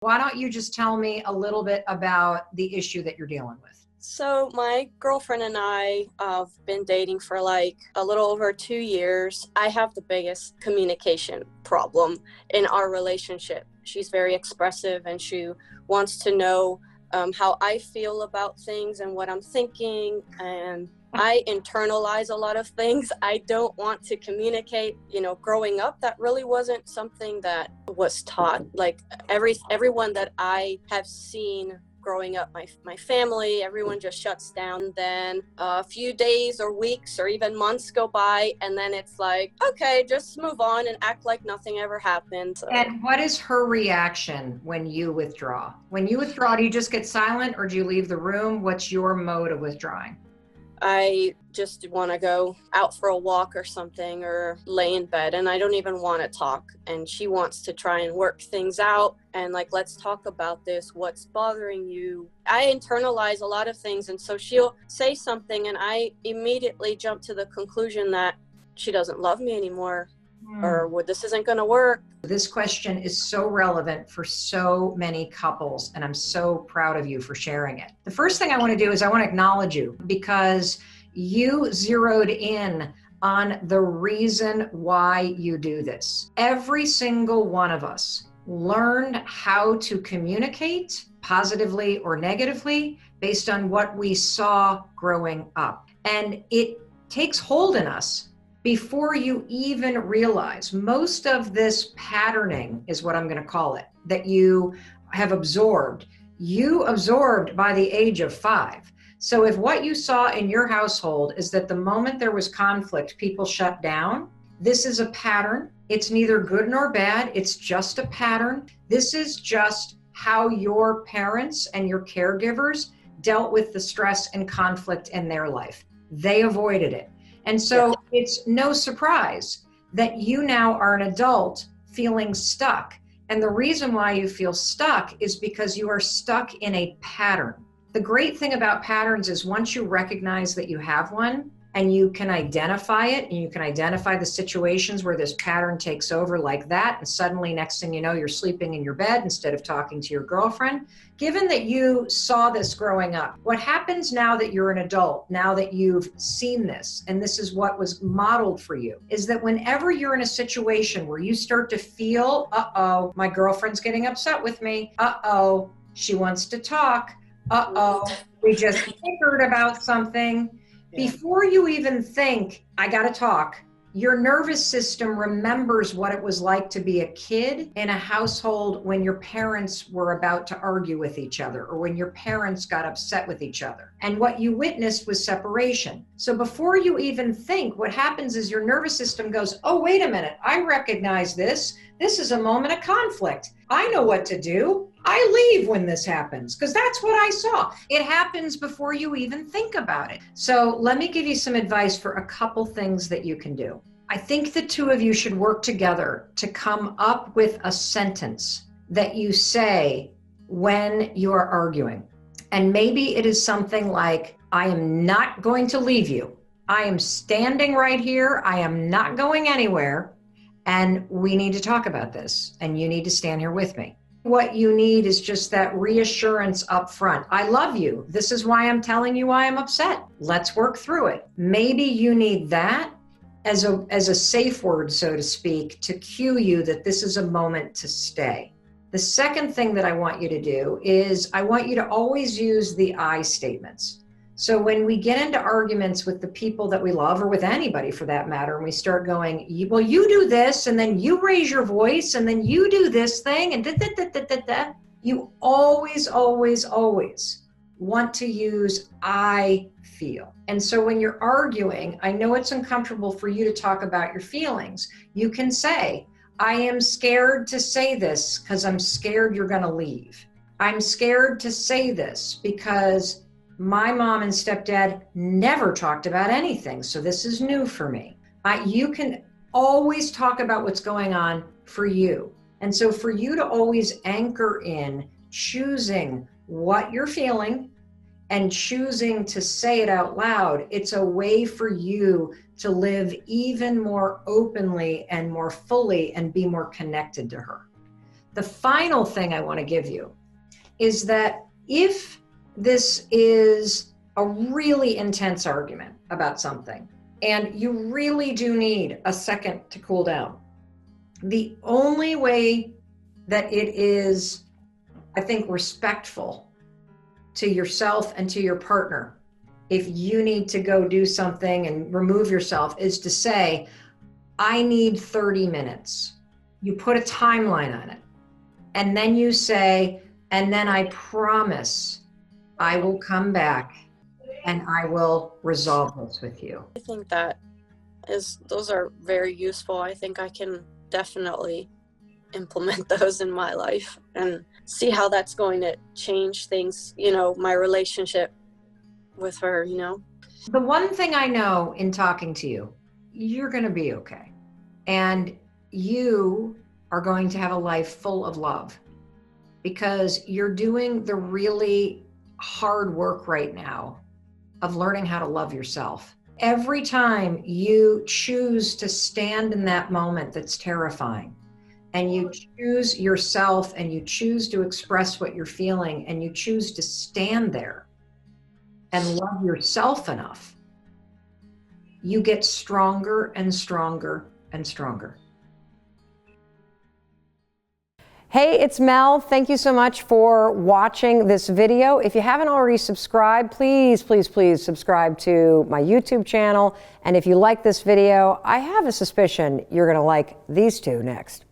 Why don't you just tell me a little bit about the issue that you're dealing with? So my girlfriend and I have been dating for like a little over 2 years. I have the biggest communication problem in our relationship. She's very expressive and she wants to know how I feel about things and what I'm thinking. And I internalize a lot of things. I don't want to communicate. Growing up, that really wasn't something that was taught. Like everyone that I have seen growing up, my family, everyone just shuts down. Then a few days or weeks or even months go by, and then it's like, okay, just move on and act like nothing ever happened. So. And what is her reaction when you withdraw? When you withdraw, do you just get silent or do you leave the room? What's your mode of withdrawing? I just want to go out for a walk or something or lay in bed, and I don't even want to talk. And she wants to try and work things out and like, let's talk about this. What's bothering you? I internalize a lot of things. And so she'll say something and I immediately jump to the conclusion that she doesn't love me anymore or this isn't going to work. This question is so relevant for so many couples, and I'm so proud of you for sharing it. The first thing I want to do is I want to acknowledge you because you zeroed in on the reason why you do this. Every single one of us learned how to communicate positively or negatively based on what we saw growing up. And it takes hold in us before you even realize. Most of this patterning is what I'm going to call it, that you have absorbed. You absorbed by the age of 5. So if what you saw in your household is that the moment there was conflict, people shut down, this is a pattern. It's neither good nor bad. It's just a pattern. This is just how your parents and your caregivers dealt with the stress and conflict in their life. They avoided it. And so it's no surprise that you now are an adult feeling stuck. And the reason why you feel stuck is because you are stuck in a pattern. The great thing about patterns is once you recognize that you have one and you can identify it and you can identify the situations where this pattern takes over like that, and suddenly next thing you know, you're sleeping in your bed instead of talking to your girlfriend. Given that you saw this growing up, what happens now that you're an adult, now that you've seen this, and this is what was modeled for you, is that whenever you're in a situation where you start to feel, uh-oh, my girlfriend's getting upset with me, uh-oh, she wants to talk, uh-oh, we just bickered about something. Before you even think, I gotta talk, your nervous system remembers what it was like to be a kid in a household when your parents were about to argue with each other or when your parents got upset with each other. And what you witnessed was separation. So before you even think, what happens is your nervous system goes, oh, wait a minute, I recognize this. This is a moment of conflict. I know what to do. I leave when this happens because that's what I saw. It happens before you even think about it. So let me give you some advice for a couple things that you can do. I think the two of you should work together to come up with a sentence that you say when you are arguing. And maybe it is something like, I am not going to leave you. I am standing right here. I am not going anywhere. And we need to talk about this. And you need to stand here with me. What you need is just that reassurance up front. I love you. This is why I'm telling you why I'm upset. Let's work through it. Maybe you need that as a safe word, so to speak, to cue you that this is a moment to stay. The second thing that I want you to do is I want you to always use the I statements. So when we get into arguments with the people that we love, or with anybody for that matter, and we start going, well, you do this, and then you raise your voice, and then you do this thing, and da-da-da-da-da-da, you always, always, always want to use I feel. And so when you're arguing, I know it's uncomfortable for you to talk about your feelings. You can say, I am scared to say this because I'm scared you're going to leave. I'm scared to say this because my mom and stepdad never talked about anything, so this is new for me. You can always talk about what's going on for you. And so for you to always anchor in choosing what you're feeling and choosing to say it out loud, it's a way for you to live even more openly and more fully and be more connected to her. The final thing I want to give you is that if this is a really intense argument about something and you really do need a second to cool down, the only way that it is, I think, respectful to yourself and to your partner, if you need to go do something and remove yourself, is to say, I need 30 minutes. You put a timeline on it. And then you say, and then I promise I will come back and I will resolve this with you. I think those are very useful. I think I can definitely implement those in my life and see how that's going to change things, my relationship with her, The one thing I know in talking to you, you're going to be okay. And you are going to have a life full of love because you're doing the really hard work right now of learning how to love yourself. Every time you choose to stand in that moment that's terrifying, and you choose yourself and you choose to express what you're feeling and you choose to stand there and love yourself enough, you get stronger and stronger and stronger. Hey, it's Mel. Thank you so much for watching this video. If you haven't already subscribed, please, please, please subscribe to my YouTube channel. And if you like this video, I have a suspicion you're going to like these two next.